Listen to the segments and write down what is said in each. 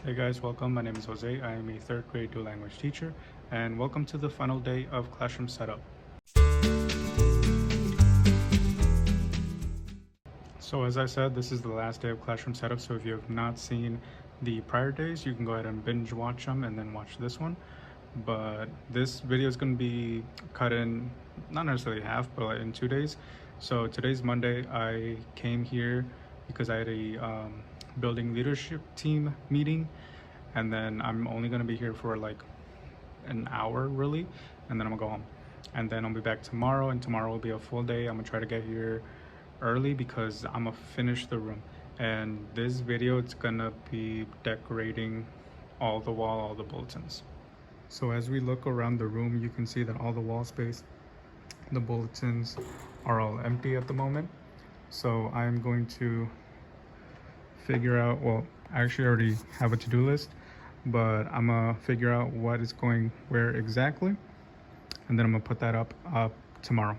Hey guys, welcome. My name is Jose. I am a third grade dual language teacher, and welcome to the final day of classroom setup. So, as I said, this is the last day of classroom setup. So, if you have not seen the prior days, you can go ahead and binge watch them and then watch this one. But this video is going to be cut in not necessarily half, but like in 2 days. So, today's Monday. I came here because I had a building leadership team meeting, and then I'm only going to be here for like an hour really, and then I'm gonna go home, and then I'll be back tomorrow, and tomorrow will be a full day. I'm gonna try to get here early because I'm gonna finish the room. And this video, it's gonna be decorating all the wall, all the bulletins. So as we look around the room, you can see that all the wall space, the bulletins are all empty at the moment. So I'm going to figure out, well, I actually already have a to-do list, but I'm gonna figure out what is going where exactly, and then I'm gonna put that up tomorrow.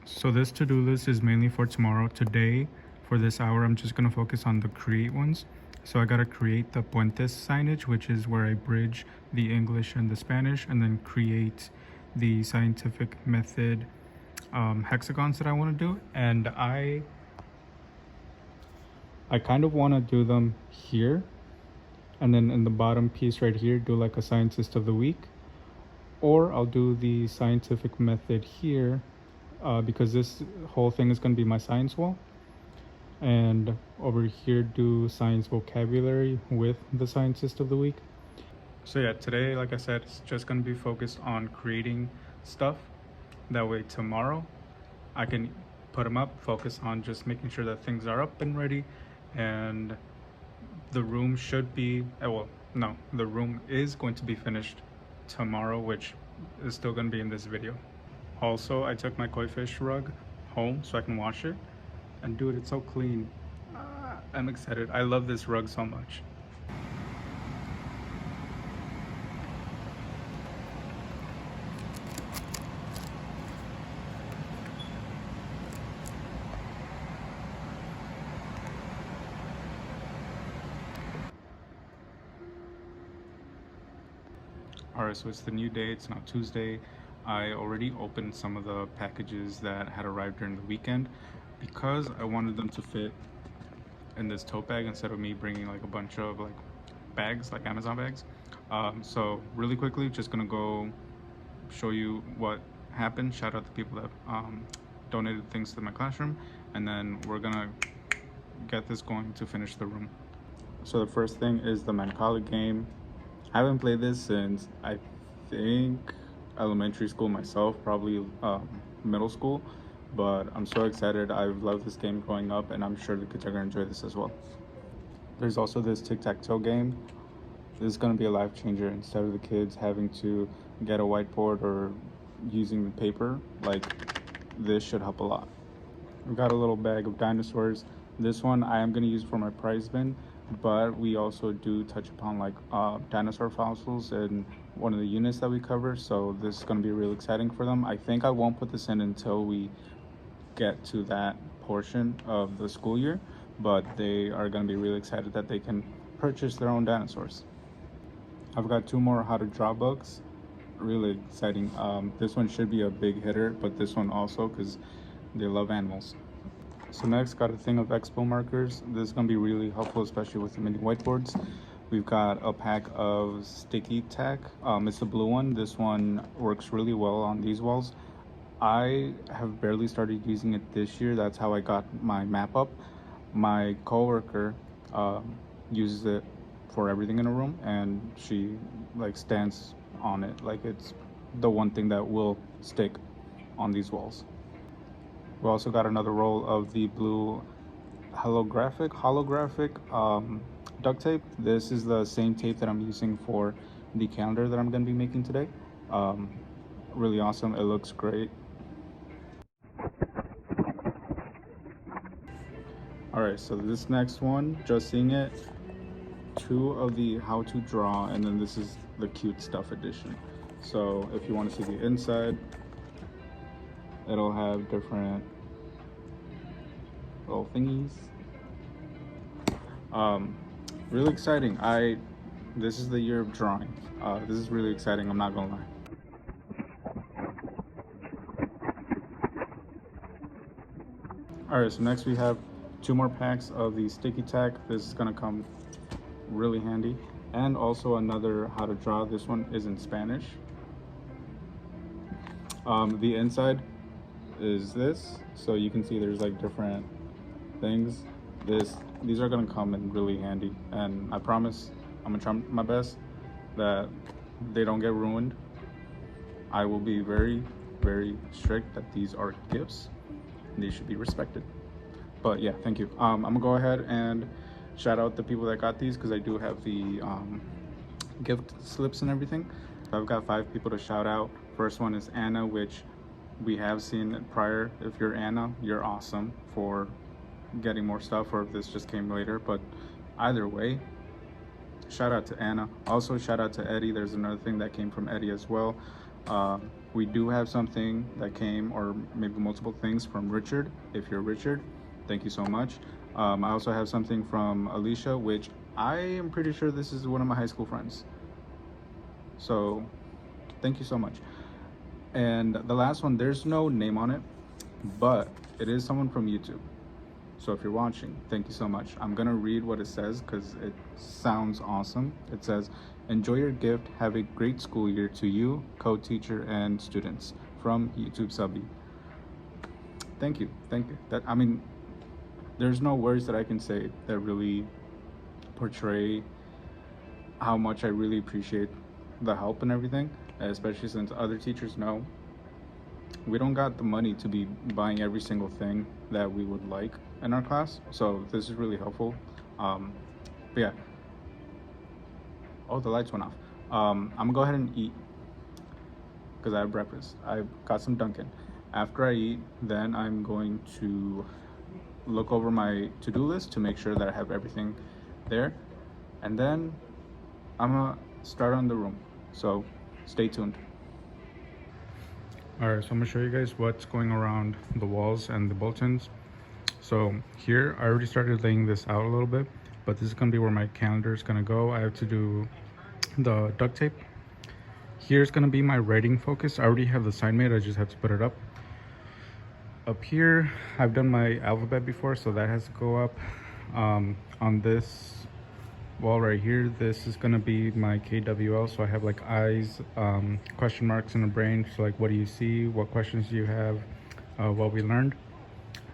So this to-do list is mainly for tomorrow. Today, for this hour, I'm just gonna focus on the create ones. So I gotta create the puentes signage, which is where I bridge the English and the Spanish, and then create the scientific method hexagons that I want to do. And I kind of want to do them here, and then in the bottom piece right here, do like a scientist of the week, or I'll do the scientific method here because this whole thing is going to be my science wall, and over here do science vocabulary with the scientist of the week. So yeah, today, like I said, it's just going to be focused on creating stuff. That way tomorrow I can put them up, focus on just making sure that things are up and ready, and the room should be, well, no, the room is going to be finished tomorrow, which is still going to be in this video. Also, I took my koi fish rug home so I can wash it, and dude, it's so clean. I'm excited. I love this rug so much. Alright, so it's the new day, it's now Tuesday. I already opened some of the packages that had arrived during the weekend because I wanted them to fit in this tote bag instead of me bringing like a bunch of like bags, like Amazon bags. So really quickly, just gonna go show you what happened. Shout out to people that donated things to my classroom, and then we're gonna get this going to finish the room. So the first thing is the Mancala game. I haven't played this since I think elementary school myself, probably middle school, but I'm so excited. I've loved this game growing up, and I'm sure the kids are going to enjoy this as well. There's also this tic-tac-toe game. This is going to be a life changer. Instead of the kids having to get a whiteboard or using the paper, like this should help a lot. I've got a little bag of dinosaurs. This one I am going to use for my prize bin, but we also do touch upon like dinosaur fossils in one of the units that we cover, so this is going to be really exciting for them. I think I won't put this in until we get to that portion of the school year, but they are going to be really excited that they can purchase their own dinosaurs. I've got 2 more how to draw books, really exciting. This one should be a big hitter, but this one also, because they love animals. So next, got a thing of expo markers. This is going to be really helpful, especially with the mini whiteboards. We've got a pack of sticky tack. It's the blue one. This one works really well on these walls. I have barely started using it this year. That's how I got my map up. My coworker uses it for everything in a room, and she like stands on it like it's the one thing that will stick on these walls. We also got another roll of the blue holographic duct tape. This is the same tape that I'm using for the calendar that I'm going to be making today. Really awesome. It looks great. Alright, so this next one, just seeing it, 2 of the how to draw, and then this is the cute stuff edition. So if you want to see the inside, it'll have different little thingies. really exciting. This is the year of drawing. This is really exciting, I'm not gonna lie. Alright, so next we have two more packs of the sticky tack. This is gonna come really handy. And also another how to draw. This one is in Spanish. The inside is this, so you can see there's like different things. These are gonna come in really handy, and I promise I'm gonna try my best that they don't get ruined. I will be very, very strict that these are gifts and they should be respected. But yeah, thank you. I'm gonna go ahead and shout out the people that got these because I do have the gift slips and everything. I've got 5 people to shout out. First one is Anna, which we have seen prior. If you're Anna, you're awesome for getting more stuff, or if this just came later. But either way, shout out to Anna. Also shout out to Eddie. There's another thing that came from Eddie as well. We do have something that came, or maybe multiple things, from Richard. If you're Richard, thank you so much. I also have something from Alicia, which I am pretty sure this is one of my high school friends. So thank you so much. And the last one, there's no name on it, but it is someone from YouTube. So if you're watching, thank you so much. I'm gonna read what it says because it sounds awesome. It says, enjoy your gift, have a great school year to you, co-teacher and students, from YouTube Subby. Thank you, thank you. That, I mean, there's no words that I can say that really portray how much I really appreciate the help and everything, especially since other teachers know we don't got the money to be buying every single thing that we would like in our class. So this is really helpful. But yeah. Oh, the lights went off. I'm gonna go ahead and eat because I have breakfast. I got some Dunkin'. After I eat, then I'm going to look over my to-do list to make sure that I have everything there. And then I'm gonna start on the room. So stay tuned. Alright, so I'm gonna show you guys what's going around the walls and the bulletins. So here, I already started laying this out a little bit, but this is gonna be where my calendar is gonna go. I have to do the duct tape. Here's gonna be my writing focus. I already have the sign made, I just have to put it up. Up here, I've done my alphabet before, so that has to go up. On this wall right here, this is gonna be my KWL, so I have like eyes, question marks in the brain, so like what do you see, what questions do you have, what we learned.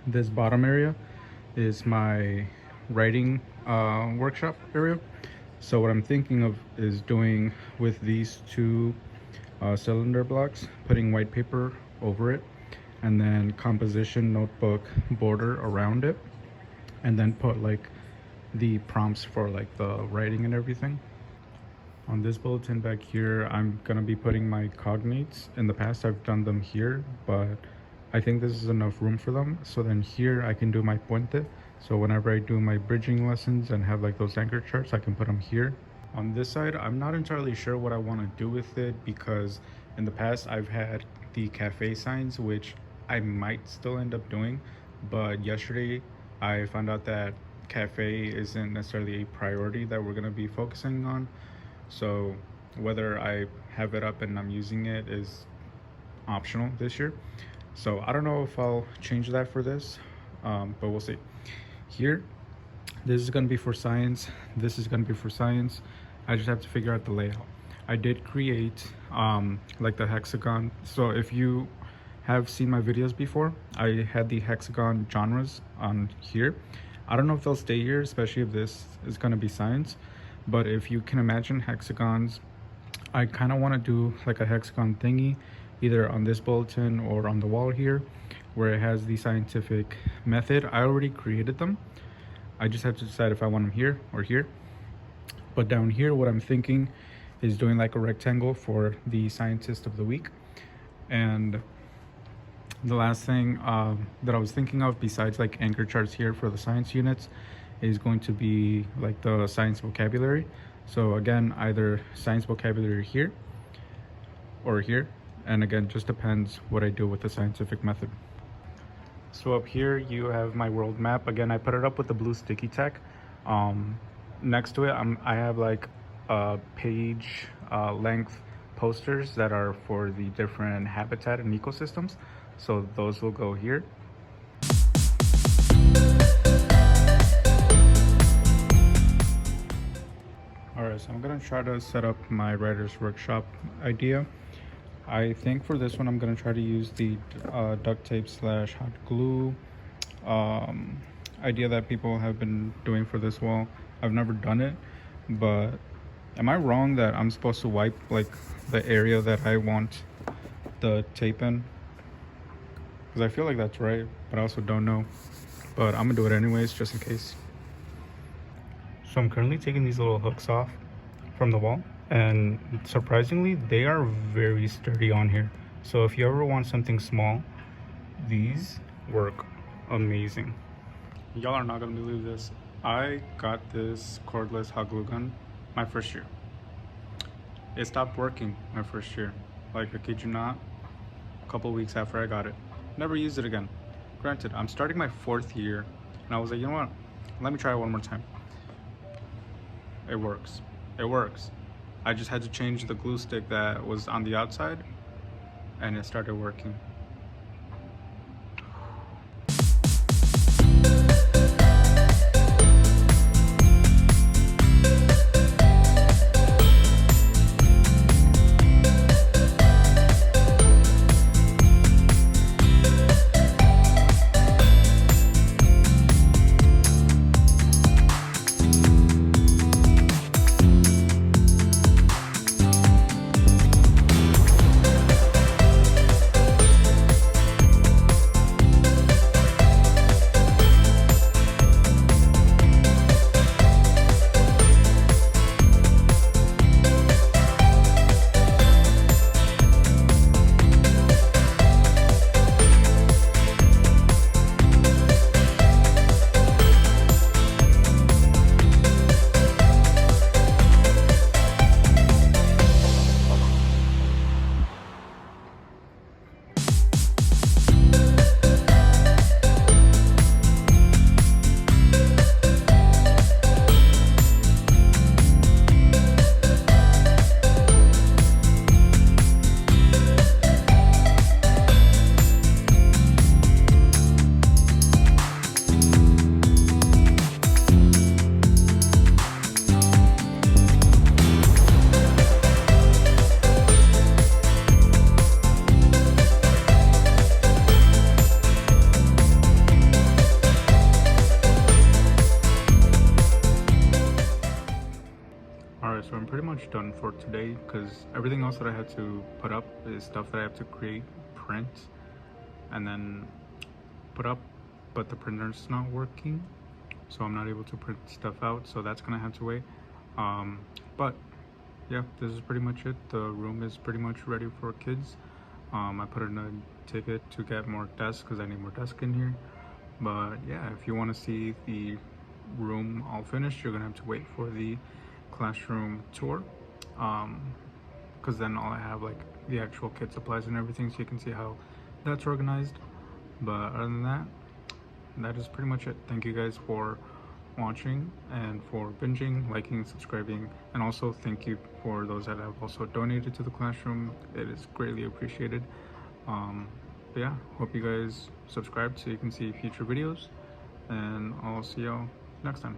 This bottom area is my writing workshop area. So what I'm thinking of is doing with these two cylinder blocks, putting white paper over it, and then composition notebook border around it, and then put like the prompts for like the writing and everything. On this bulletin back here, I'm gonna be putting my cognates. In the past I've done them here, but I think this is enough room for them. So then here I can do my puente. So whenever I do my bridging lessons and have like those anchor charts, I can put them here. On this side, I'm not entirely sure what I want to do with it because in the past I've had the cafe signs, which I might still end up doing. But yesterday I found out that cafe isn't necessarily a priority that we're going to be focusing on. So whether I have it up and I'm using it is optional this year. So I don't know if I'll change that for this, but we'll see. Here, this is going to be for science. This is going to be for science. I just have to figure out the layout. I did create like the hexagon. So if you have seen my videos before, I had the hexagon genres on here. I don't know if they'll stay here, especially if this is going to be science. But if you can imagine hexagons, I kind of want to do like a hexagon thingy, either on this bulletin or on the wall here, where it has the scientific method. I already created them. I just have to decide if I want them here or here. But down here, what I'm thinking is doing like a rectangle for the scientist of the week. And the last thing that I was thinking of, besides like anchor charts here for the science units, is going to be like the science vocabulary. So again, either science vocabulary here or here. And again, just depends what I do with the scientific method. So up here you have my world map. Again, I put it up with the blue sticky tack. next to it, I have like page length posters that are for the different habitat and ecosystems. So those will go here. Alright, so I'm gonna try to set up my writer's workshop idea. I think for this one I'm gonna try to use the duct tape slash hot glue idea that people have been doing for this wall. I've never done it, but am I wrong that I'm supposed to wipe like the area that I want the tape in? Because I feel like that's right, but I also don't know. But I'm gonna do it anyways, just in case. So I'm currently taking these little hooks off from the wall, and surprisingly, they are very sturdy on here. So if you ever want something small, these work amazing. Y'all are not gonna believe this. I got this cordless hot glue gun my first year. It stopped working my first year. Like, I kid you not, a couple weeks after I got it. Never used it again. Granted, I'm starting my 4th year, and I was like, you know what? Let me try it one more time. It works. It works. I just had to change the glue stick that was on the outside, and it started working. Alright, so I'm pretty much done for today because everything else that I had to put up is stuff that I have to create, print, and then put up, but the printer's not working, so I'm not able to print stuff out, so that's gonna have to wait. But yeah, this is pretty much it. The room is pretty much ready for kids. I put in a ticket to get more desks because I need more desks in here. But yeah, if you want to see the room all finished, you're gonna have to wait for the classroom tour, because then I'll have like the actual kit supplies and everything, so you can see how that's organized. But other than that, that is pretty much it. Thank you guys for watching and for binging, liking, subscribing, and also thank you for those that have also donated to the classroom. It is greatly appreciated. But yeah, hope you guys subscribe so you can see future videos, and I'll see y'all next time.